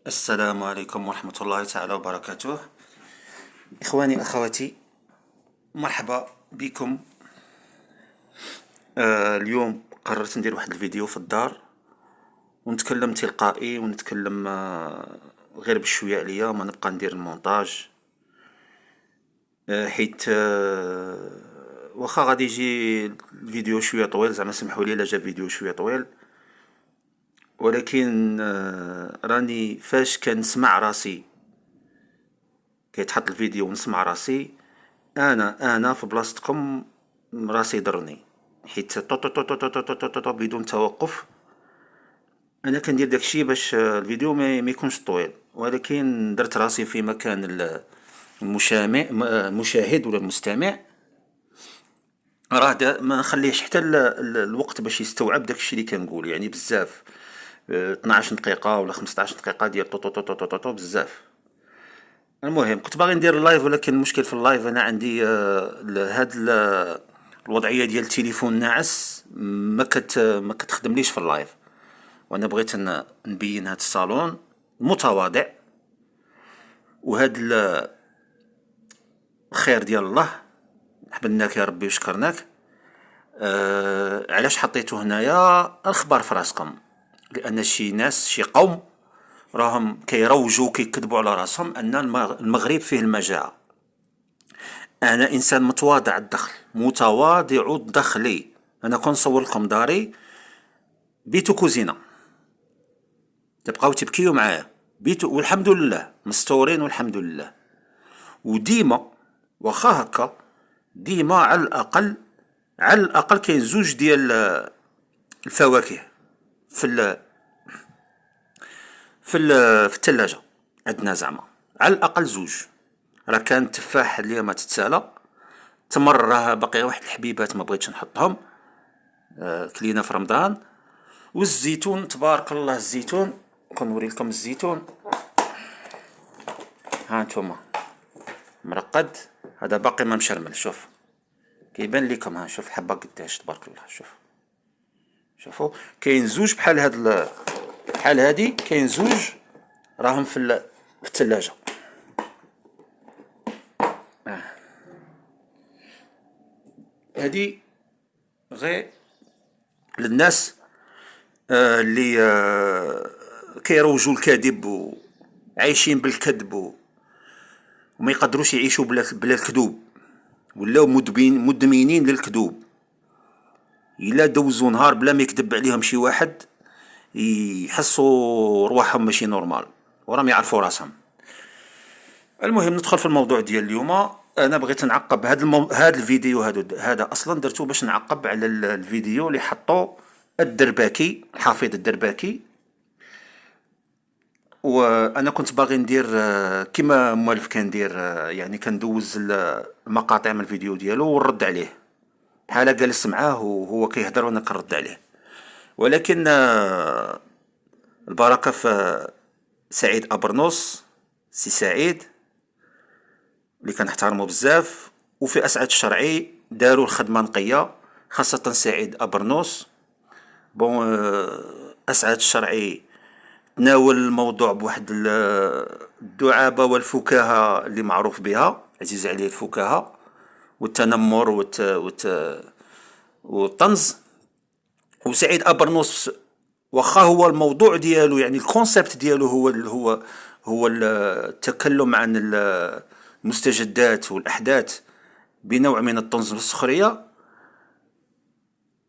السلام عليكم ورحمة الله تعالى وبركاته. إخواني أخواتي، مرحبا بكم. اليوم قررت ندير واحد الفيديو في الدار ونتكلم تلقائي ونتكلم غير بشوية عليا، ما نبقى ندير المونتاج. حيت واخا غادي يجي الفيديو شوية طويل، زعما سمحوا لي الا جا فيديو شوية طويل، ولكن راني فاش كنسمع راسي كيتحط الفيديو ونسمع راسي، انا في بلاصتكم راسي يضرني، حيت طو طو طو طو طو طو طو طو طو بدون توقف. انا كندير داكشي باش الفيديو ما يكونش طويل، ولكن درت راسي في مكان المشامع المشاهد ولا المستمع. راه ما نخليهش حتى الوقت باش يستوعب داكشي اللي كنقول، يعني بزاف. 12 دقيقة ولا 15 دقيقة ديال طو طو طو طو طو طو بزاف. المهم كنت باغي ندير اللايف، ولكن المشكل في اللايف انا عندي هاد الوضعيه ديال التليفون ناعس، ما كتخدمليش في اللايف. وانا بغيت نبين هاد الصالون متواضع، وهاد الخير ديال الله. حمدناك يا ربي وشكرناك. علاش حطيته هنايا؟ الخبر في راسكم، لان شي ناس شي قوم راهم كيروجوا كيكذبوا على راسهم ان المغرب فيه المجاعه. انا انسان متواضع الدخل، متواضع الدخل. انا كنصور لكم داري بيتو كوزينه، تبقاو تبكيو معايا. بيتو والحمد لله مستورين والحمد لله. وديما واخا هكا، ديما على الاقل كاين زوج ديال الفواكه في في الثلاجه عندنا، زعما على الاقل زوج. راه كان التفاح اللي ما تتسالى، تمر راه باقي واحد الحبيبات ما بغيتش نحطهم، كلينا في رمضان. والزيتون تبارك الله، الزيتون كنوري لكم الزيتون، ها انتوما مرقد. هذا باقي ما مشرمل، شوف كيبان لكم، ها شوف الحبه قداش تبارك الله. شوفوا كاين زوج بحال هاد بحال هادي، كاين زوج راهم في الثلاجه. هادي غير للناس اللي كيروجوا الكذب وعايشين بالكذب وما يقدروش يعيشوا بلا الكذوب، ولاو مدمنين للكذوب. الا دوزوا نهار بلا ما يكذب عليهم شي واحد يحسوا رواحهم ماشي نورمال، وراهم يعرفوا راسهم. المهم ندخل في الموضوع ديال اليوم. انا بغيت نعقب هاد الفيديو، هذا اصلا درته باش نعقب على الفيديو اللي حطو الدرباكي، الحفيظ الدرباكي. وانا كنت باغي ندير كيما موالف كندير، يعني كندوز المقاطع من الفيديو ديالو ونرد عليه، بحال جالس معاه وهو كيهضر وانا كنرد عليه. ولكن البركه في سعيد ابرنوس، سي سعيد اللي كنحترمو بزاف، وفي اسعد الشرعي داروا الخدمه نقيه، خاصه سعيد ابرنوس. بون اسعد الشرعي تناول الموضوع بواحد الدعابه والفكاهه اللي معروف بها، عزيز عليه الفكاهه والتنمر والطنز. وسعيد ابرنوس واخا هو الموضوع ديالو، يعني الكونسيبت ديالو هو التكلم عن المستجدات والاحداث بنوع من الطنز والسخريه.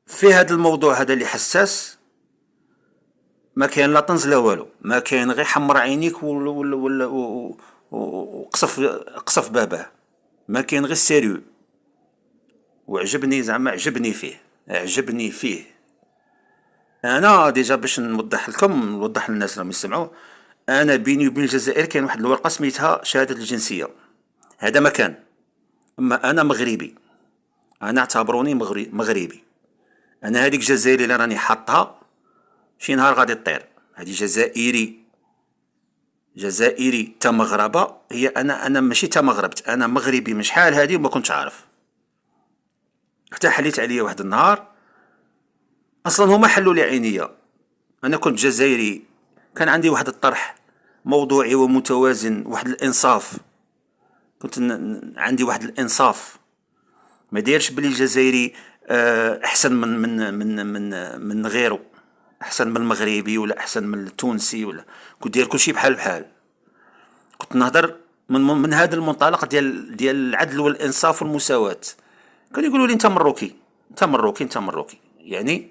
في هذا الموضوع هذا اللي حساس، ما كاين لا طنز لا والو، ما كاين غير حمر عينيك وقصف باباه، ما كاين غير سيريو. وعجبني، زعما عجبني فيه. انا ديجا باش نوضح للناس راهم يسمعوا، انا بيني وبين الجزائر كاين واحد الورقه سميتها شهاده الجنسيه. هذا مكان، اما انا مغربي، انا اعتبروني مغربي. انا هذيك الجزائري اللي راني حاطها شي نهار غادي تطير. هذه جزائري تا مغربه. هي انا ماشي تا مغربت، انا مغربي من شحال هذه وما كنتش عارف، حتى حليت عليا واحد النهار. اصلا هما حلوا لي عينيا. انا كنت جزائري، كان عندي واحد الطرح موضوعي ومتوازن، واحد الانصاف. كنت عندي واحد الانصاف، ما دايرش بلي الجزائري احسن من غيره، احسن من المغربي ولا احسن من التونسي، ولا كنت داير كلشي بحال بحال. كنت نهضر من هذا المنطلق ديال العدل والانصاف والمساواة. كانوا يقولوا لي انت مروكي، انت مروكي، انت مروكي. يعني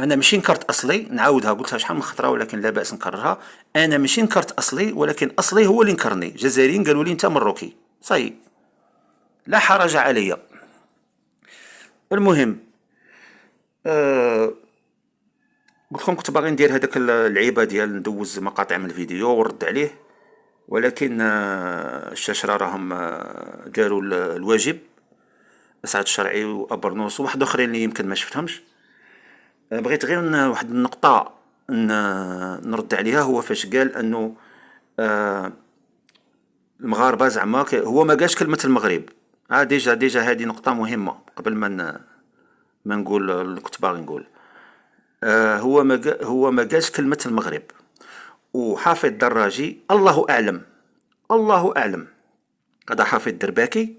انا ماشي نكرت اصلي، نعاودها قلتها شحال من خطره ولكن لا باس نكررها. انا ماشي نكرت اصلي، ولكن اصلي هو اللي نكرني. جزائريين قالوا لي انت مروكي، صاي، لا حرج علي. المهم، آه قلت لكم كنت باغي ندير هذاك اللعيبه ديال ندوز مقاطع من الفيديو ونرد عليه، ولكن الشاشره راهم داروا الواجب. اسعد الشرعي وابرنوس وواحد اخرين اللي يمكن ما شفتهمش. بغيت غير واحد النقطه نرد عليها. هو فاش قال انه المغاربه زعما هو ما قالش كلمه المغرب. ديجا هذه نقطه مهمه قبل ما نقول اللي كنت باغي نقول. هو ما قالش كلمه المغرب. وحافظ الدراجي الله اعلم، الله اعلم، هذا حافظ درباكي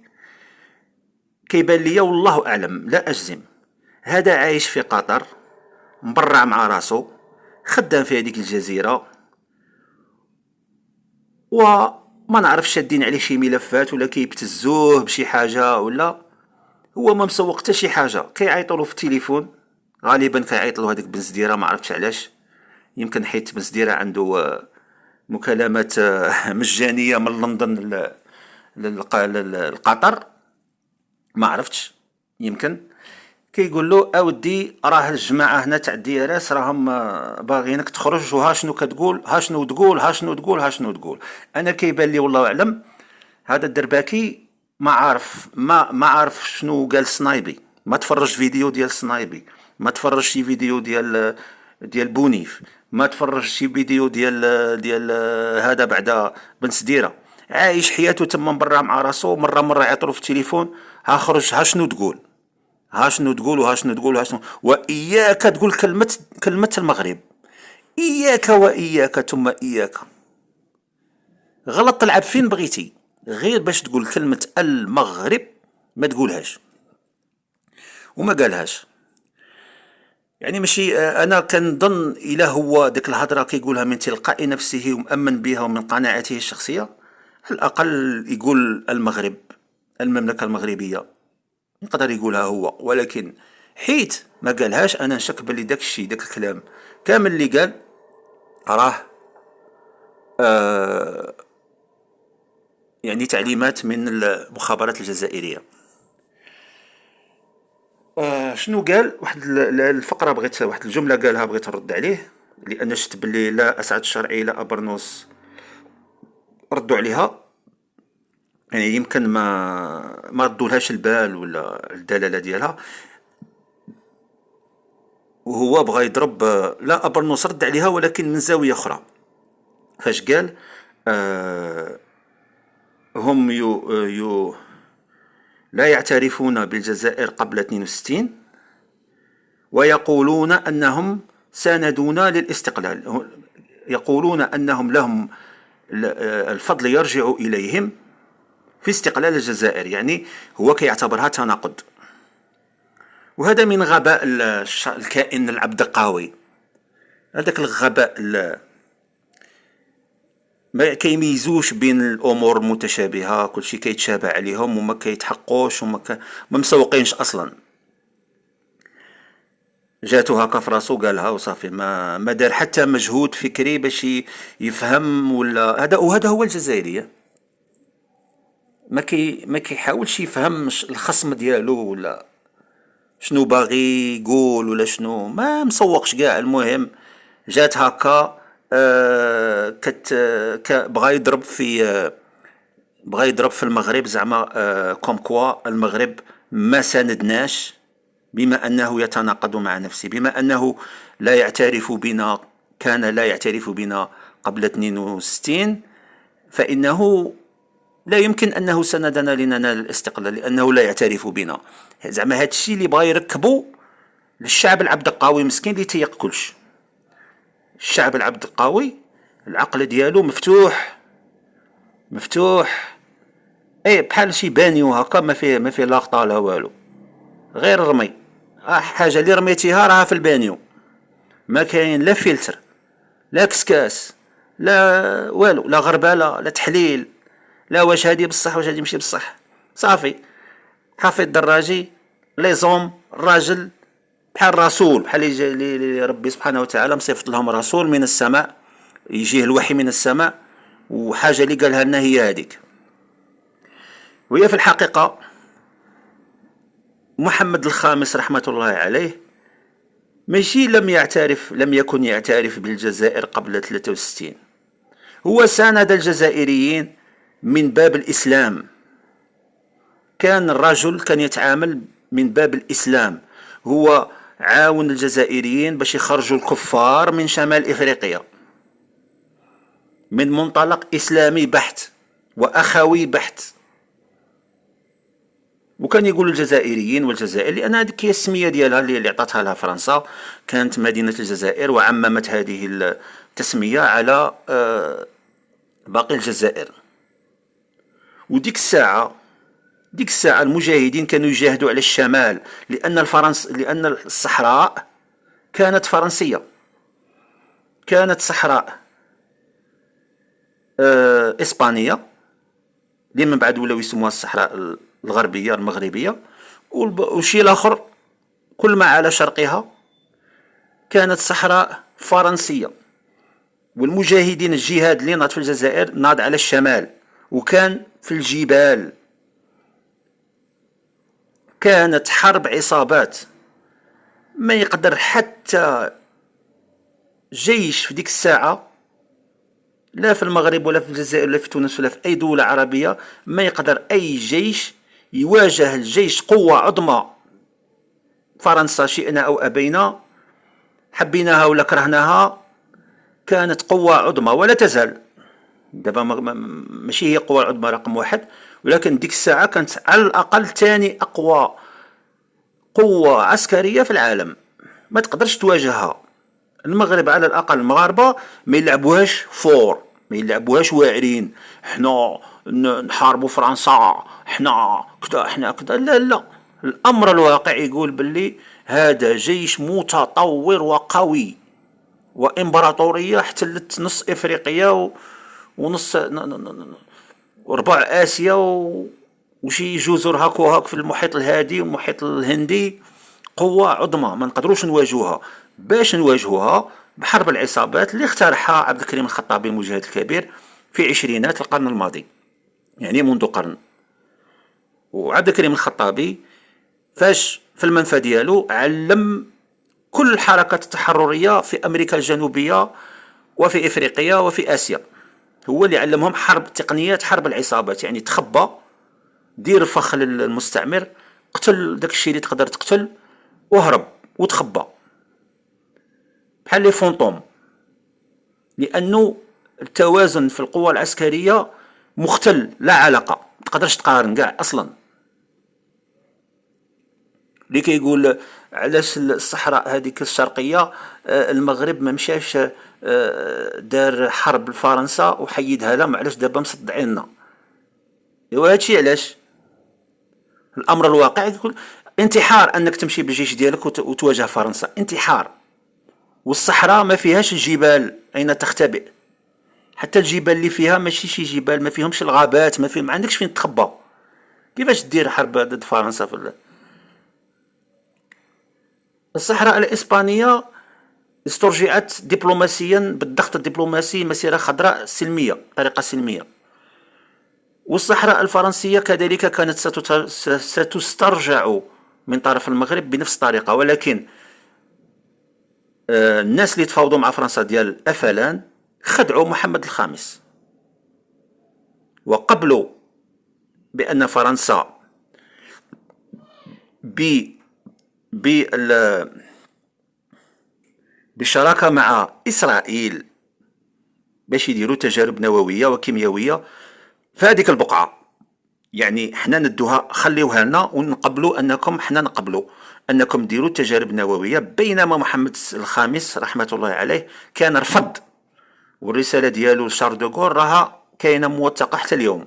كيبان ليا والله اعلم لا اجزم. هذا عايش في قطر، مبرع مع راسو، خدام في هذيك الجزيره، وما نعرف شادين عليه شي ملفات ولا كيبتزوه بشي حاجه، ولا هو ما مسوق حتى شي حاجه. كيعيطوا له في التليفون، غالبا كيعيط له هذاك بن سديره، ما عرفتش علاش. يمكن حيت بن سديره عنده مكالمات مجانيه من لندن لقطر، ما عرفتش. يمكن كيقول له اودي راه الجماعه هنا تاع الديارات راهم باغيينك تخرج، وها شنو كتقول، ها شنو تقول، ها شنو تقول، ها شنو تقول. انا كيبان لي والله اعلم هذا الدرباكي ما عارف شنو قال السنايبي. ما تفرج فيديو ديال السنايبي، ما تفرج شي فيديو ديال بونيف، ما تفرج شي فيديو ديال هذا بعدا بن سديره. عايش حياته تما برا مع راسو. مره يعطلو في التليفون، ها خرج، ها شنو تقول، ها شنو تقول، وها شنو تقول، وها شنو. واياك تقول كلمه المغرب، اياك واياك ثم اياك. غلط تلعب فين بغيتي، غير باش تقول كلمه المغرب ما تقولهاش. وما قالهاش. يعني ماشي انا كنظن الا هو ديك الهضره كيقولها من تلقاء نفسه ومؤمن بها ومن قناعته الشخصيه، على الاقل يقول المغرب، المملكه المغربيه، يقدر يقولها هو. ولكن حيت ما قالهاش، انا نشك بلي داك الشيء، داك الكلام كامل اللي قال راه يعني تعليمات من المخابرات الجزائرية. شنو قال؟ واحد الفقرة بغيت، واحد الجملة قالها بغيت نرد عليه، لأن شفت بلي لا أسعد الشرعي لا أبرنوس ردوا عليها. يعني يمكن ما ردولهاش البال ولا الدلالة ديالها. وهو بغى يضرب، لا أبرنوس رد عليها ولكن من زاوية أخرى. فاش قال هم لا يعترفون بالجزائر قبل 62 ويقولون أنهم ساندونا للاستقلال. يقولون أنهم لهم الفضل يرجع إليهم في استقلال الجزائر. يعني هو كيعتبرها تناقض. وهذا من غباء الكائن العبدقاوي. هذاك الغباء ما كيميزوش بين الامور المتشابهه، كلشي كيتشابه عليهم وما كيتحقوش ما مسوقينش اصلا. جاتو هكا في راسو قالها وصافي، ما دار حتى مجهود فكري باش يفهم ولا هذا. وهذا هو الجزائري، ما كيحاولش يفهم الخصم ديالو ولا شنو باغي يقول ولا شنو، ما مسوقش كاع. المهم جات هكا بغى يضرب في المغرب زعما كوم كوا المغرب ما ساندناش، بما أنه يتناقض مع نفسه، بما أنه لا يعترف بنا، كان لا يعترف بنا قبل 62، فإنه لا يمكن أنه سندنا لننال الاستقلال لأنه لا يعترف بنا. زعما هذا الشيء اللي بغى يركبوا للشعب العبد القاوي مسكين اللي تيق كلش. الشعب العبد القاوي العقل ديالو مفتوح اي بحال شي بانيو هكا، ما فيه لاقطه لا والو، غير رمي. حاجه اللي رميتيها راها في البانيو، ما كاين لا فلتر لا كسكاس لا والو، لا غربله لا تحليل، لا واش هادي بصح واش هادي ماشي بصح. صافي، حفيظ دراجي لي زوم الراجل بحال رسول، بحال اللي ربي سبحانه وتعالى مصيفط لهم رسول من السماء، يجيه الوحي من السماء، وحاجه اللي قالها لنا هي هذيك. وهي في الحقيقه محمد الخامس رحمه الله عليه ماشي لم يكن يعترف بالجزائر قبل 63. هو ساند الجزائريين من باب الإسلام، كان الرجل كان يتعامل من باب الإسلام، هو عاون الجزائريين باش يخرجوا الكفار من شمال إفريقيا من منطلق إسلامي بحت وأخوي بحت. وكان يقول الجزائريين والجزائر، لأن هذيك هي السمية ديالها اللي عطاتها لها فرنسا، كانت مدينة الجزائر، وعممت هذه التسمية على باقي الجزائر. وديك الساعة المجاهدين كانوا يجاهدوا على الشمال، لأن الصحراء كانت فرنسية، كانت صحراء إسبانية، اللي من بعد ولاو يسموها الصحراء الغربية المغربية، والشيء الآخر كل ما على شرقها كانت صحراء فرنسية. والمجاهدين الجهاد اللي ناض في الجزائر ناض على الشمال، وكان في الجبال، كانت حرب عصابات، ما يقدر حتى جيش في ديك الساعة لا في المغرب ولا في الجزائر ولا في تونس ولا في أي دولة عربية، ما يقدر أي جيش يواجه الجيش قوة عظمى فرنسا، شئنا أو أبينا، حبيناها ولا كرهناها، كانت قوة عظمى ولا تزال. دابا ماشي هي قوة عظمى رقم واحد، ولكن ديك الساعة كانت على الأقل ثاني أقوى قوة عسكرية في العالم، ما تقدرش تواجهها. المغرب على الأقل المغاربة ما يلعبوهاش فور، ما يلعبوهاش واعرين، حنا نحاربوا فرنسا، حنا كذا حنا كذا، لا لا، الأمر الواقع يقول باللي هذا جيش متطور وقوي، وإمبراطورية احتلت نص إفريقيا ونص وربع آسيا وشي جزر هاك وهاك في المحيط الهادي والمحيط الهندي. قوة عظمى ما نقدروش نواجهوها. باش نواجهوها بحرب العصابات اللي اخترعها عبد الكريم الخطابي المجاهد الكبير في عشرينات القرن الماضي، يعني منذ قرن. وعبد الكريم الخطابي فاش في المنفى ديالو علم كل الحركات التحررية في أمريكا الجنوبية وفي إفريقيا وفي آسيا، هو اللي علمهم تقنيات حرب العصابات، يعني تخبى، دير فخ للمستعمر، قتل داك الشيء اللي تقدر تقتل، وهرب وتخبى بحال لي فونطوم، لأنه التوازن في القوة العسكرية مختل، لا علاقة، ما تقدرش تقارن كاع أصلا. اللي كيقول علاش الصحراء هذيك الشرقية المغرب ما مشاش دار حرب لفرنسا وحيدها لهم، علاش دابا مصدعيننا؟ ايوا هادشي علاش الامر الواقع يقول انتحار انك تمشي بالجيش ديالك وتواجه فرنسا، انتحار. والصحراء ما فيهاش الجبال اين تختبئ، حتى الجبال اللي فيها ماشي شي جبال، ما فيهمش الغابات، ما عندكش فين تخبى. كيفاش دير حرب ضد فرنسا في الصحراء الإسبانية؟ استرجعت دبلوماسيا بالضغط الدبلوماسي، مسيرة خضراء سلمية، طريقة سلمية. والصحراء الفرنسية كذلك كانت ستسترجع من طرف المغرب بنفس الطريقة، ولكن الناس اللي تفاوضوا مع فرنسا ديال الأفلان خدعوا محمد الخامس، وقبلوا بأن فرنسا بالشراكة مع إسرائيل باش يديروا تجارب نووية وكيميائية في هذيك البقعة. يعني حنا ندوها، خليوها لنا ونقبلوا أنكم، حنا نقبلوا أنكم ديروا تجارب نووية. بينما محمد الخامس رحمة الله عليه كان رفض والرسالة ديالو لشارل دوغول راها كاينة موثقة حتى اليوم.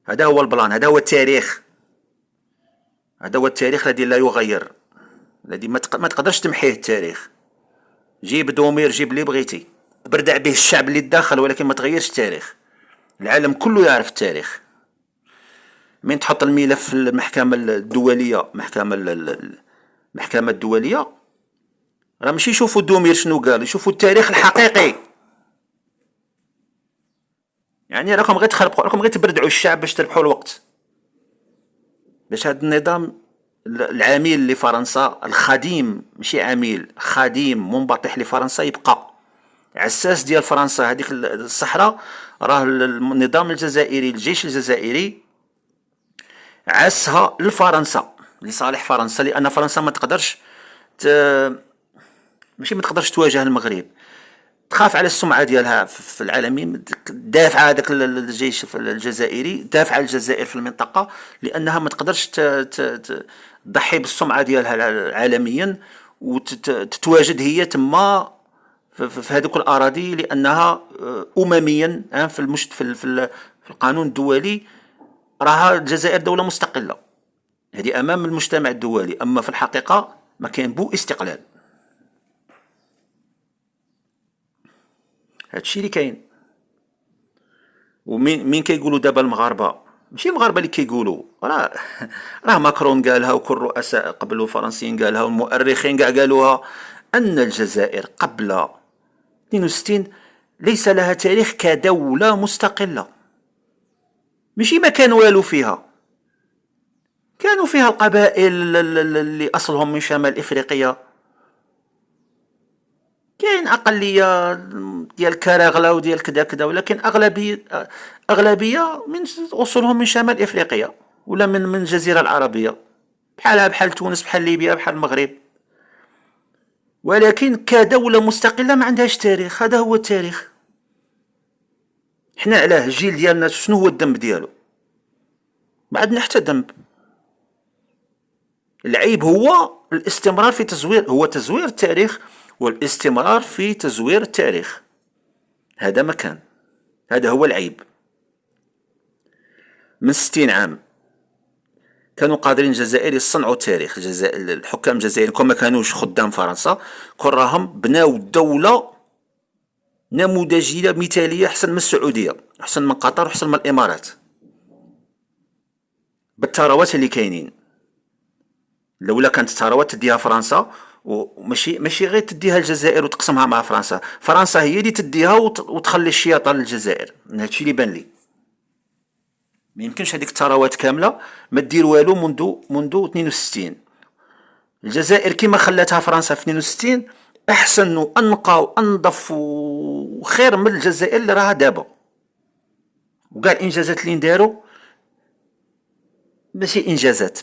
هذا هو البلان، هذا هو التاريخ، هذا هو التاريخ الذي لا يغير، الذي ما تقدرش تمحيه التاريخ. جيب دومير، جيب اللي بغيتي، بردع به الشعب اللي داخل، ولكن ما تغيرش التاريخ. العالم كله يعرف التاريخ. من تحط الملف في المحكمة الدولية، المحكمة الدولية، راه ماشي يشوفوا دومير شنو قال، يشوفوا التاريخ الحقيقي. يعني راكم غير تخربقوا، راكم غير تبردعوا الشعب باش تربحوا الوقت، باش هذا النظام العميل لفرنسا، الخديم ماشي عميل، خديم منبطح لفرنسا يبقى عساس ديال فرنسا. هذيك الصحراء راه النظام الجزائري، الجيش الجزائري عسها لفرنسا لصالح فرنسا، لان فرنسا ما تقدرش ماشي ما تقدرش تواجه المغرب، تخاف على السمعه ديالها في العالمين، دافع هذاك الجيش الجزائري، دافع على الجزائر في المنطقه، لانها ما تقدرش تضحي بالسمعه ديالها عالميا وتتواجد هي تما في هذوك الاراضي، لانها امميا في القانون الدولي راها الجزائر دوله مستقله، هذه امام المجتمع الدولي. اما في الحقيقه ما كاين بو استقلال. هادشي اللي كاين. ومين كيقولوا دابا المغاربه، ماشي المغاربه اللي كيقولوا، راه ماكرون قالها، وكل الرؤساء قبل الفرنسيين قالها، والمؤرخين كاع قالوها، ان الجزائر قبل 62 ليس لها تاريخ كدوله مستقله. ماشي ما كان والو فيها، كانوا فيها القبائل اللي اصلهم من شمال افريقيا، كاين اقليه ديال كراغله وديال كذا كذا، ولكن اغلبيه من اصولهم من شمال افريقيا ولا من الجزيره العربيه، بحال تونس، بحال ليبيا، بحال المغرب. ولكن كدوله مستقله ما عندهاش تاريخ. هذا هو التاريخ. حنا علاه الجيل ديالنا شنو هو الذنب ديالو؟ ما عندنا حتى ذنب. العيب هو الاستمرار في تزوير التاريخ، والاستمرار في تزوير التاريخ. هذا ما كان، هذا هو العيب. من 60 عام كانوا قادرين الجزائر يصنعوا التاريخ. الحكام الجزائريين كون ما كانوش خدام فرنسا، كون راهم بناو دولة نموذجية مثالية، أحسن من السعودية، أحسن من قطر، أحسن من الإمارات، بالثروات اللي كاينين. لولا كانت الثروات تديها فرنسا، وماشي غير تديها الجزائر وتقسمها مع فرنسا، فرنسا هي اللي تديها وتخلي الشياطه للجزائر. هادشي اللي بان لي. ما يمكنش هذيك الثروات كامله ما دير والو منذ 62. الجزائر كما خلاتها فرنسا في 62 احسن وانقى وانظف وخير من الجزائر اللي راها دابا. وكاع الانجازات اللي نداروا ماشي انجازات،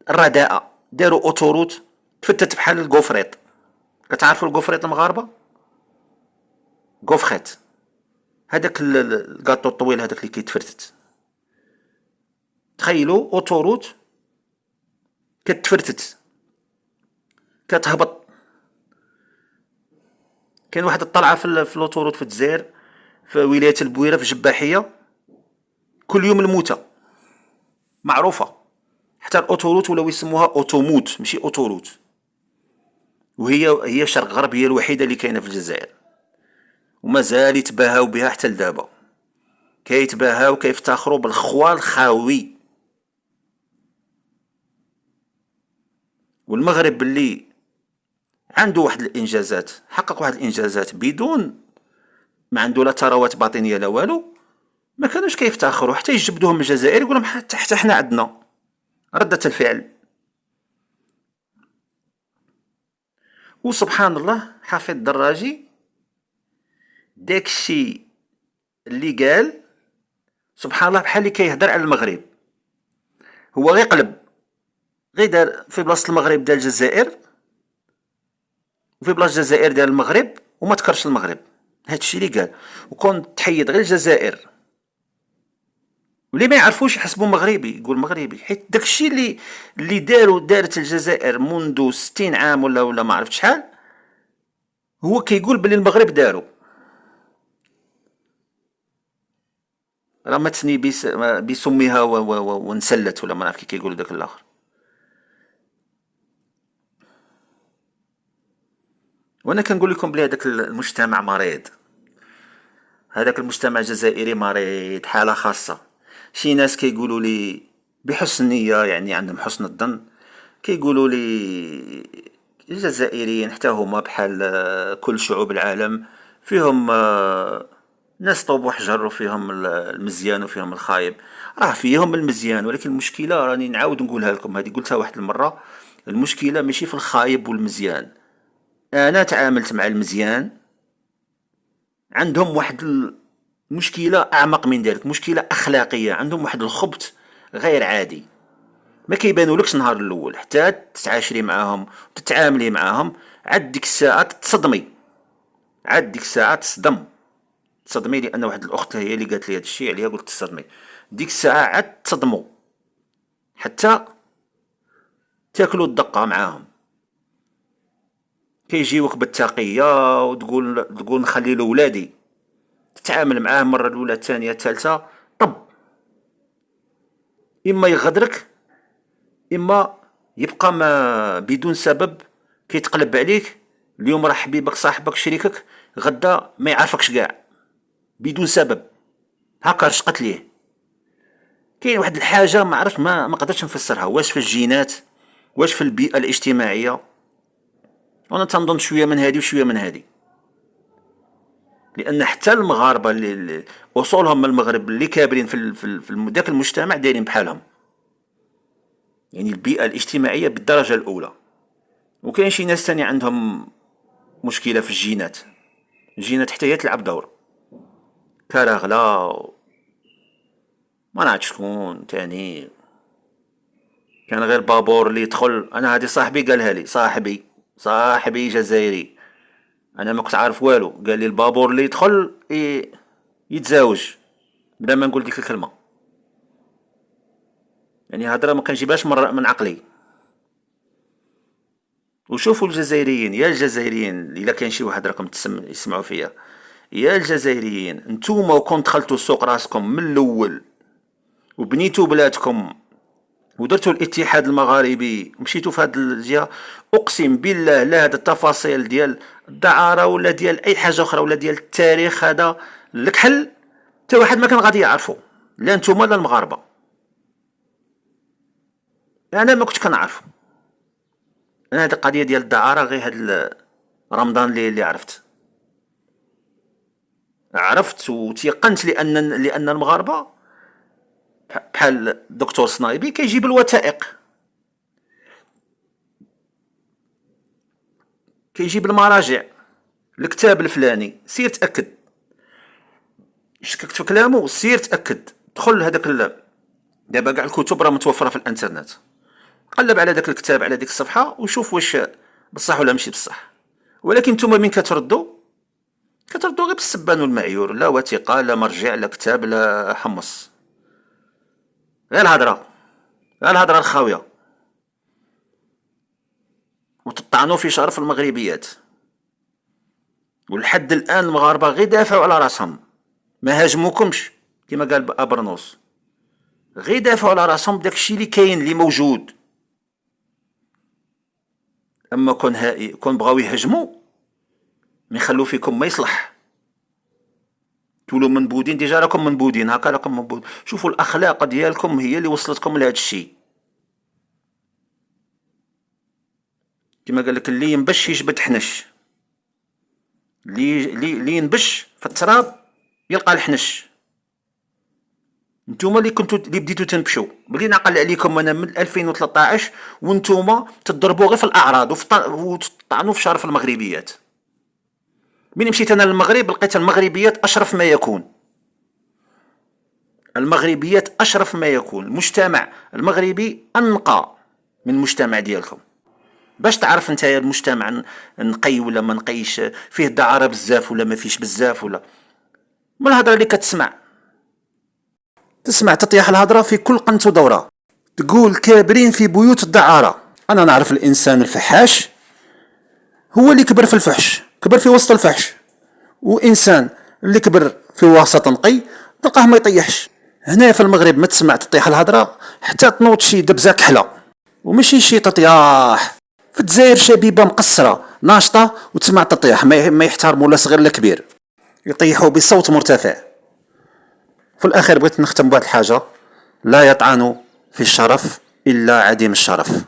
الرداءه. داروا اوتوروت تفتت بحال الكوفريط. كتعرفوا الكوفريط المغاربه؟ كوفخيت، هذاك الكاطو الطويل هذاك اللي كيتفرتت. تخيلوا اوتوروت كتفرتت، كتهبط. كاين واحد الطلعه في الاوتوروت في الجزائر، في ولايه البويره، في جباحيه، كل يوم الموتى معروفه. حتى الاوتوروت ولاو يسموها اوتوموت ماشي اوتوروت. وهي شرق غرب، هي الوحيده اللي كاينه في الجزائر، ومازال يتباهاو بها حتى لدابا. كيتباهاو كيفتخروا بالخوا الخاوي. والمغرب اللي عنده واحد الانجازات، حقق واحد الانجازات بدون ما عنده لا ثروات باطنيه لا والو، ما كانوش كيفتخروا حتى يجبدوهم من الجزائر، يقولوا حتى حنا عندنا ردة الفعل. وسبحان الله حفيظ الدراجي داكشي اللي قال، سبحان الله، بحال اللي كيهضر على المغرب. هو غير قلب، غير دار في بلاصه المغرب ديال الجزائر، وفي بلاصه الجزائر ديال المغرب، وما تكرش المغرب. هادشي اللي قال. وكون تحيد غير الجزائر، واللي ما يعرفوش يحسبوا مغربي، يقول مغربي، حيت داكشي اللي دارت الجزائر منذ 60 عام ولا ما عرفت شحال، هو كيقول بلي المغرب دارو، راه ما تسني بيسميها ونسلت، ولا ما عرف كي كيقولوا داك الاخر. وانا كنقول لكم بلي هذاك المجتمع مريض، هذاك المجتمع الجزائري مريض حالة خاصة. شي ناس كيقولوا لي بحسن نية، يعني عندهم حسن الظن، كيقولوا لي الجزائريين حتى هما بحال كل شعوب العالم، فيهم ناس طوب وحجر، وفيهم المزيان وفيهم الخايب. راه فيهم المزيان، ولكن المشكلة راني نعاود نقولها لكم، هذه قلتها واحد المرة، المشكلة ماشي في الخايب والمزيان. انا تعاملت مع المزيان، عندهم واحد المشكلة اعمق من ذلك، مشكلة اخلاقية، عندهم واحد الخبث غير عادي. ما كيبانولكش نهار الاول، حتى تتعاشري معاهم وتتعاملي معاهم، عاد ديك الساعة تصدمي، عاد ديك الساعة تصدمي لان واحد الاخت هي اللي قالت لي هذا الشيء، عليها قلت تصدمي. ديك الساعة عاد تصدموا، حتى تاكلوا الدقة معاهم. كيجيوك بالتقية وتقول نخلي له ولادي، تتعامل معاه مرة الأولى الثانية الثالثة، طب إما يغدرك، إما يبقى ما بدون سبب كيتقلب عليك. اليوم راه حبيبك صاحبك شريكك، غدا ما يعرفكش كاع بدون سبب، هكا رشقت ليه. كاين واحد الحاجة ما عرفت، ما قدرتش نفسرها، واش في الجينات، واش في البيئة الاجتماعية. وانا تنظن شوية من هادي وشوية من هادي، لان حتى المغاربه اللي اصولهم من المغرب، اللي كابرين في ذاك المجتمع، دايرين بحالهم، يعني البيئه الاجتماعيه بالدرجه الاولى. وكاين شي ناس تاني عندهم مشكله في الجينات، الجينات حتى هي تلعب دور. كراغلا، ما نعرف شكون تاني، كان غير بابور اللي يدخل. انا هذه صاحبي قالها لي، صاحبي جزائري، انا ما كنت عارف والو، قال لي البابور اللي يدخل يتزاوج بلا ما نقول ديك الكلمه. يعني هضره ما كنجيبهاش من عقلي. وشوفوا الجزائريين، يا الجزائريين، الا كان شي واحد راكم يسمعوا فيا، يا الجزائريين، نتوما وكون دخلتوا السوق راسكم من الاول وبنيتوا بلادكم ودرتوا الاتحاد المغاربي ومشيتوا في هذه الجهه، اقسم بالله لا هاد التفاصيل ديال الدعاره ولا ديال اي حاجه اخرى ولا ديال التاريخ هذا الكحل، حتى واحد ما كان غادي يعرفه، لا نتوما لا المغاربه. انا ما كنت كنعرفه. انا هاد القضيه ديال الدعاره غير هاد رمضان اللي عرفت وتيقنت، لان المغاربه بحال الدكتور صنايبي كيجيب الوثائق، كيجيب المراجع، الكتاب الفلاني، سير تاكد، شككت في كلامه سير تاكد، دخل لهداك دابا كاع الكتب راه متوفره في الانترنت، قلب على داك الكتاب على ديك الصفحه وشوف واش بصح ولا ماشي بصح. ولكن نتوما من كتردوا غير بالسبان والمعيور، لا وثيقه لا مرجع لا كتاب لا حمص، غير الهضره، غير الهضره الخاويه، وتطعنوا في شرف المغربيات. ولحد الان المغاربه غير دافعوا على راسهم، ما هاجموكمش كما قال ابرنوس، غير دافعوا على راسهم بداك الشيء اللي كاين اللي موجود. اما كون بغاو يهجموا ما يخلوا فيكم ما يصلح، تولوا منبودين، ديجا راكم منبودين، هكا راكم منبودين. شوفوا الاخلاق ديالكم هي اللي وصلتكم لهذا الشيء. كما قال لك اللي ينبش يجبد حنش، اللي ينبش في التراب يلقى الحنش. نتوما اللي بديتو تنبشوا، ملي نعقل عليكم انا من 2013 وانتوما تضربوا غير في الاعراض وتطعنوا في شرف المغربيات. من مشيت انا للمغرب لقيت المغربيات اشرف ما يكون، المغربيات اشرف ما يكون، المجتمع المغربي انقى من المجتمع ديالكم. باش تعرف نتايا المجتمع نقي ولا ما نقيش، فيه دعاره بزاف ولا ما فيش بزاف، ولا من الهضره اللي تسمع تطيح الهضره في كل قنت ودوره، تقول كابرين في بيوت الدعاره. انا نعرف الانسان الفحاش هو اللي كبر في الفحش، كبر في وسط الفحش، وانسان اللي كبر في وسط نقي تلقاه ما يطيحش. هنا في المغرب ما تسمع تطيح الهضره حتى تنوض شي دبزه كحله، وماشي شي تطياح. في الجزائر شبيبه مقصره ناشطه وتسمع تطيح، ما يحترموا لا صغير لا كبير، يطيحوا بصوت مرتفع. في الاخير بغيت نختم بواحد الحاجه: لا يطعن في الشرف الا عديم الشرف.